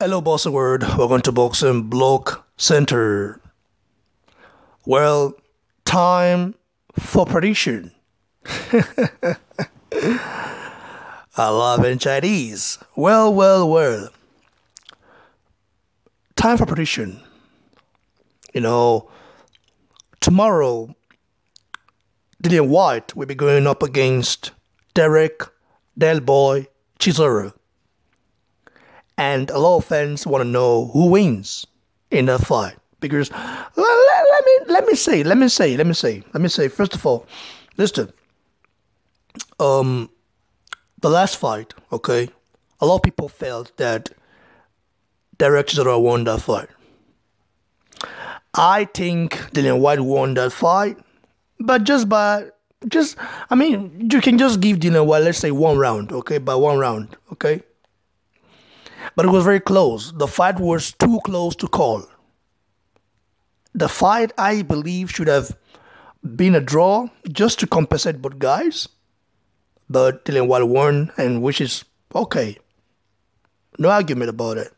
Hello, boxing world. Welcome to Boxing Block Center. Well, time for prediction. I love in Chinese. Well. Time for prediction. Tomorrow, Dillian Whyte will be going up against Dereck Chisora. And a lot of fans want to know who wins in that fight. Because let me say, first of all, listen, the last fight, okay, a lot of people felt that Dereck Chisora won that fight. I think Dillian Whyte won that fight, but you can just give Dillian Whyte, let's say, one round, okay, by one round, okay? But it was very close. The fight was too close to call. The fight, I believe, should have been a draw just to compensate both guys. But Dillian Whyte won, and which is okay. No argument about it.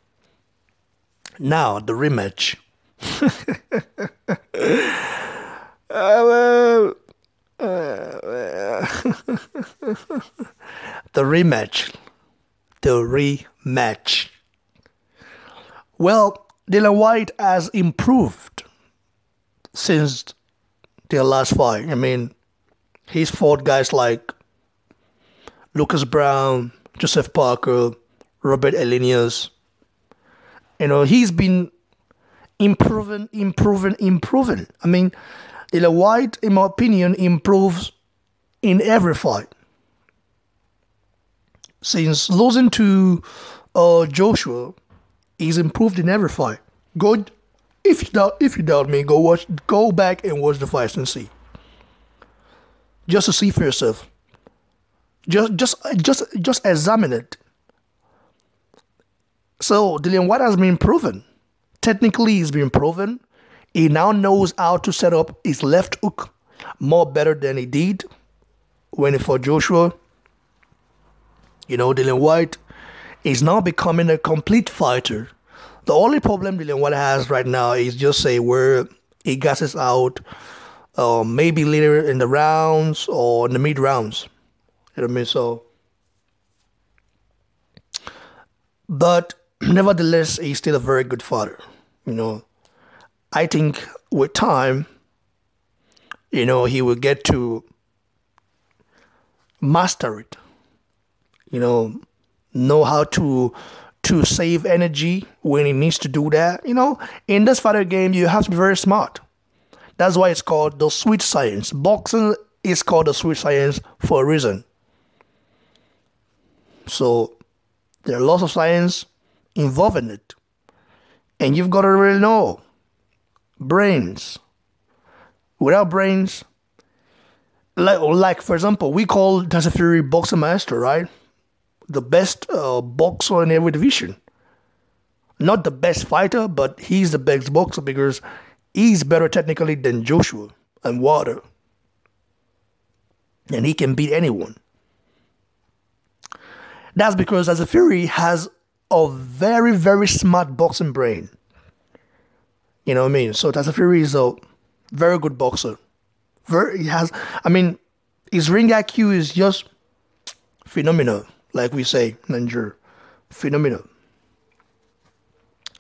Now, the rematch. The rematch. Well, Dillian Whyte has improved since their last fight. He's fought guys like Lucas Brown, Joseph Parker, Robert Elenius. He's been improving. Dillian Whyte, in my opinion, improves in every fight. Since losing to Joshua, he's improved in every fight. If you doubt me, go back and watch the fights and see. Just to see for yourself. Just examine it. So Dillian Whyte has been improving. Technically, he's been proven. He now knows how to set up his left hook more better than he did when he fought Joshua. Dillian Whyte is now becoming a complete fighter. The only problem Dillian Whyte has right now is just say where he gasses out, maybe later in the rounds or in the mid rounds. You know what I mean? So, but nevertheless, he's still a very good fighter. I think with time, he will get to master it. Know how to save energy when he needs to do that. In this fighter game, you have to be very smart. That's why it's called the sweet science. Boxing is called the sweet science for a reason. So there are lots of science involved in it. And you've got to really know. Brains. Without brains, like for example, we call Tyson Fury boxing master, right? The best boxer in every division. Not the best fighter, but he's the best boxer because he's better technically than Joshua and Wilder. And he can beat anyone. That's because Tyson Fury has a very, very smart boxing brain. You know what I mean? So Tyson Fury is a very good boxer. His ring IQ is just phenomenal. Like we say in Nigeria, phenomenal.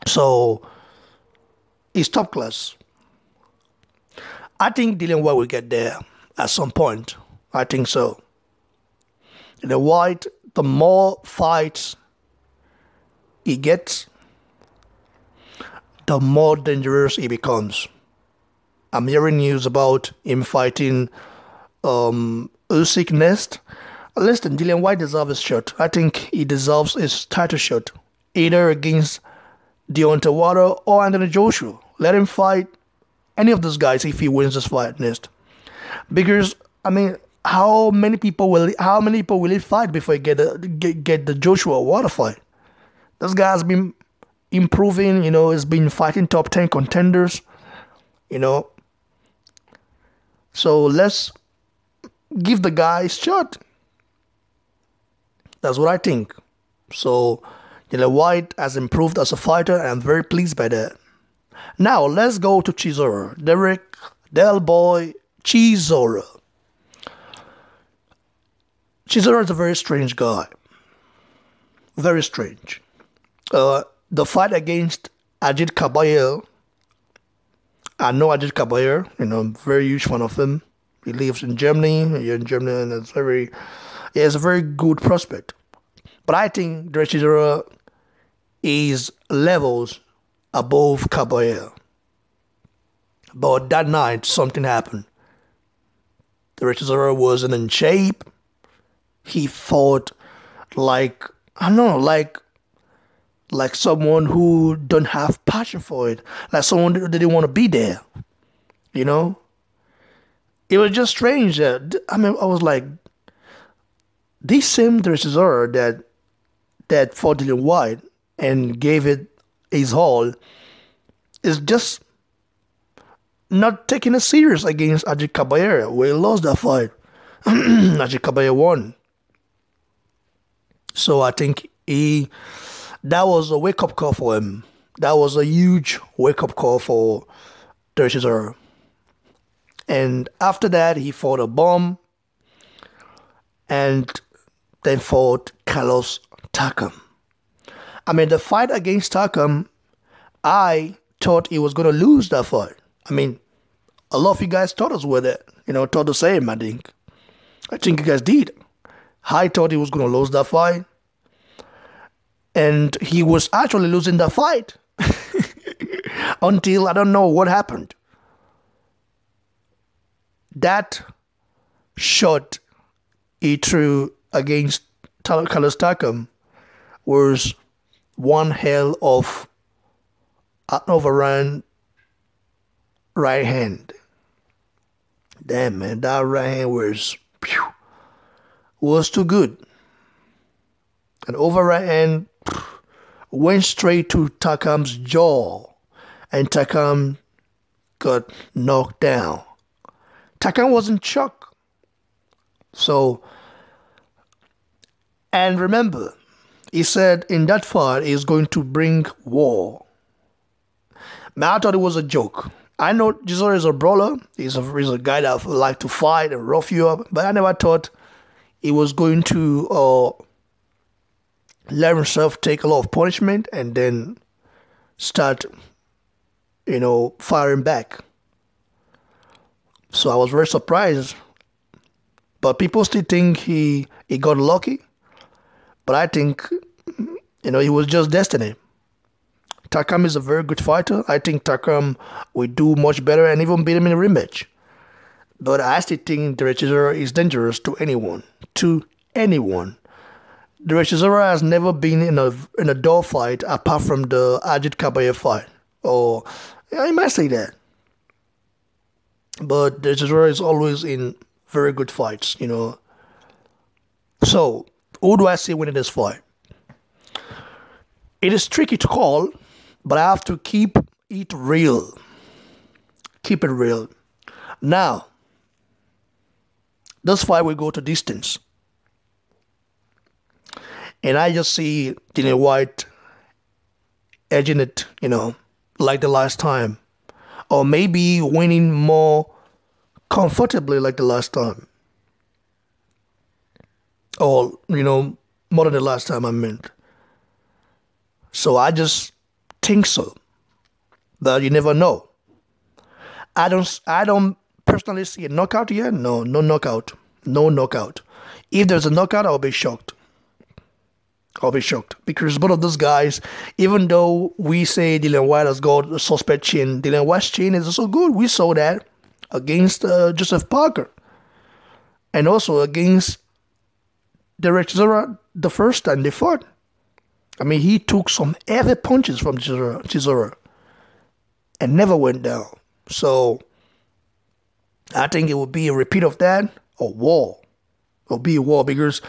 So, it's top class. I think Dillian Whyte will get there at some point. I think so. Dillian Whyte, the more fights he gets, the more dangerous he becomes. I'm hearing news about him fighting Usyk next. Listen, Dillian Whyte deserves his shot. I think he deserves his title shot. Either against Deontay Wilder or Anthony Joshua. Let him fight any of those guys if he wins this fight next. Because, how many people will he fight before he get the Joshua Wilder fight? This guy has been improving, he's been fighting top 10 contenders, So let's give the guy a shot. That's what I think. So Dillian Whyte has improved as a fighter, and I'm very pleased by that. Now, let's go to Chisora. Dereck Chisora. Chisora is a very strange guy. Very strange. The fight against Ajit Kabayel. I know Ajit Kabayel. I'm a very huge fan of him. He lives in Germany. Here in Germany, and it's a very good prospect. But I think Dereck Chisora is levels above Kabayel. But that night, something happened. Dereck Chisora wasn't in shape. He fought like someone who don't have passion for it, like someone that didn't want to be there. It was just strange. I was like, this same Dereck Chisora that fought Dillian Whyte and gave it his all is just not taking it serious against Ajit Kabayel, where he lost that fight. Ajit Kabayel won. So I think that was a wake-up call for him. That was a huge wake-up call for Dereck Chisora. And after that, he fought a bomb and then fought Carlos Takam. The fight against Takam, I thought he was going to lose that fight. A lot of you guys thought us with it. Thought the same, I think. I think you guys did. I thought he was going to lose that fight. And he was actually losing the fight. Until I don't know what happened. That shot he threw against Carlos Takam was one hell of an overrun right hand. Damn, man, that right hand was too good. An over right hand went straight to Takam's jaw, and Takam got knocked down. Takam wasn't shocked. So, and remember, he said in that fight he's going to bring war. I thought it was a joke. I know Chisora is a brawler. He's a guy that would like to fight and rough you up. But I never thought he was going to let himself take a lot of punishment and then start, firing back. So I was very surprised. But people still think he got lucky. But I think, he was just destiny. Takam is a very good fighter. I think Takam will do much better and even beat him in a rematch. But I still think Dereck Chisora is dangerous to anyone. To anyone. Dereck Chisora has never been in a dogfight apart from the Ajit Kabayel fight. Or, I might say that. But Dereck Chisora is always in very good fights, So, who do I see winning this fight? It is tricky to call, but I have to keep it real. Keep it real. Now, this fight will go to distance. And I just see Dillian Whyte edging it, like the last time. Or maybe winning more comfortably like the last time. Or, more than the last time I meant. So I just think so. But you never know. I don't personally see a knockout yet. No knockout. No knockout. If there's a knockout, I'll be shocked. Because both of those guys, even though we say Dillian Whyte has got a suspect chin, Dillian Whyte's chin is also good. We saw that against Joseph Parker. And also against Dereck Chisora the first time they fought. He took some heavy punches from Chisora and never went down. So I think it would be a repeat of that or war. It'll be a war because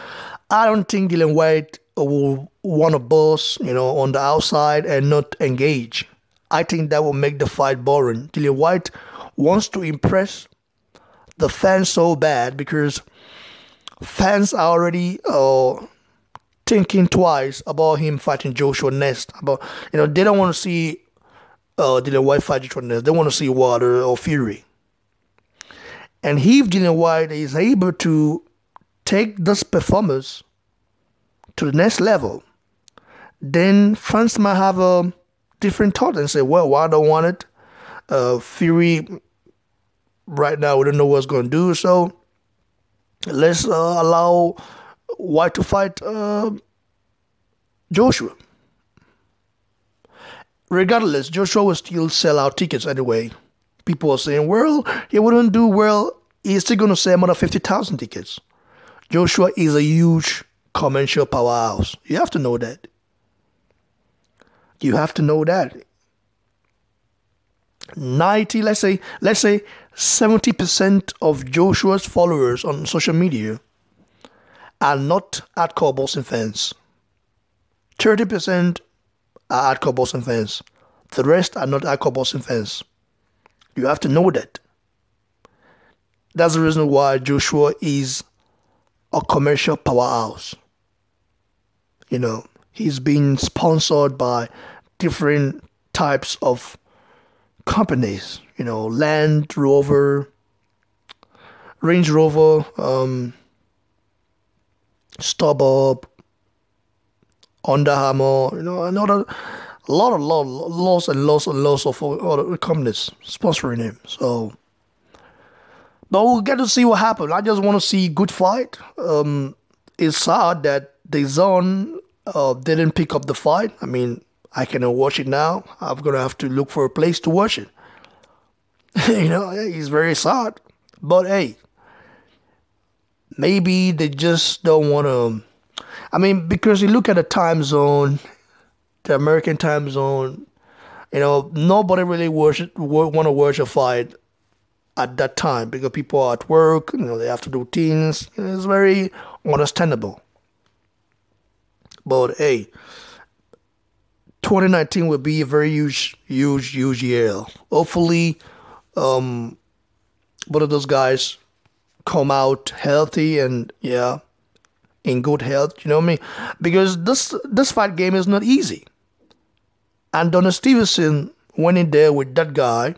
I don't think Dillian Whyte will want to boss, on the outside and not engage. I think that will make the fight boring. Dillian Whyte wants to impress the fans so bad because fans are already thinking twice about him fighting Joshua next. They don't want to see Dillian Whyte fight Joshua next. They want to see Wilder or Fury. And if Dillian Whyte is able to take this performance to the next level, then fans might have a different thought and say, well, Wilder don't want it. Fury, right now, we don't know what's going to do, so let's allow Whyte to fight Joshua. Regardless, Joshua will still sell out tickets anyway. People are saying, well, he wouldn't do well. He's still going to sell more than 50,000 tickets. Joshua is a huge commercial powerhouse. You have to know that. You have to know that. let's say 70% of Joshua's followers on social media are not hardcore boxing fans. 30% are hardcore boxing fans. The rest are not hardcore boxing fans. You have to know that. That's the reason why Joshua is a commercial powerhouse. You know, he's been sponsored by different types of companies. You know, Land Rover, Range Rover, StubHub, Under Armour, you know, lots of other companies sponsoring him. So, but we'll get to see what happens. I just want to see good fight. It's sad that the Zone didn't pick up the fight. I mean, I cannot watch it now. I'm gonna have to look for a place to watch it. You know, it's very sad. But hey, maybe they just don't want to. I mean, because you look at the time zone, the American time zone, you know, nobody really want to watch a fight at that time because people are at work, you know, they have to do things. It's very understandable. But hey, 2019 will be a very huge year. Hopefully, both of those guys come out healthy and in good health. You know what I mean? Because this fight game is not easy. And Donald Stevenson went in there with that guy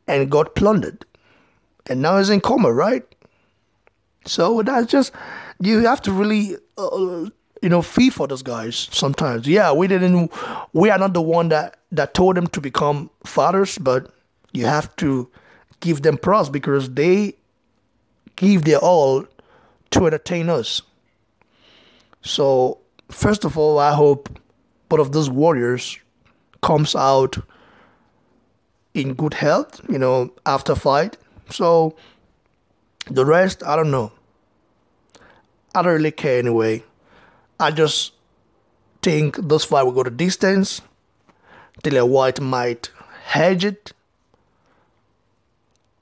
and got plundered, and now he's in coma, right? So that's just, you have to really feel for those guys sometimes. Yeah, we are not the one that told them to become fathers, but you have to give them props because they give their all to entertain us. So first of all, I hope both of those warriors comes out in good health, you know, after fight. So the rest, I don't know. I don't really care anyway. I just think this fight will go the distance. Dillian Whyte might hedge it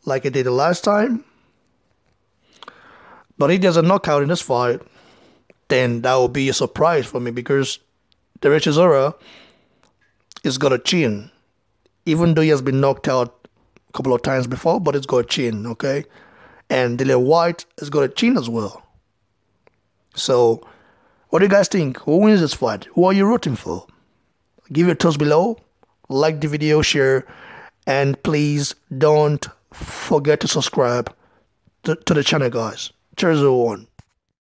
like he did the last time. But if there's a knockout in this fight, then that will be a surprise for me because Dereck Chisora is got a chin. Even though he has been knocked out a couple of times before, but it's got a chin, okay? And Dillian Whyte has got a chin as well. So, what do you guys think? Who wins this fight? Who are you rooting for? Give your thoughts below. Like the video, share, and please don't forget to subscribe to the channel, guys. Cheers, everyone.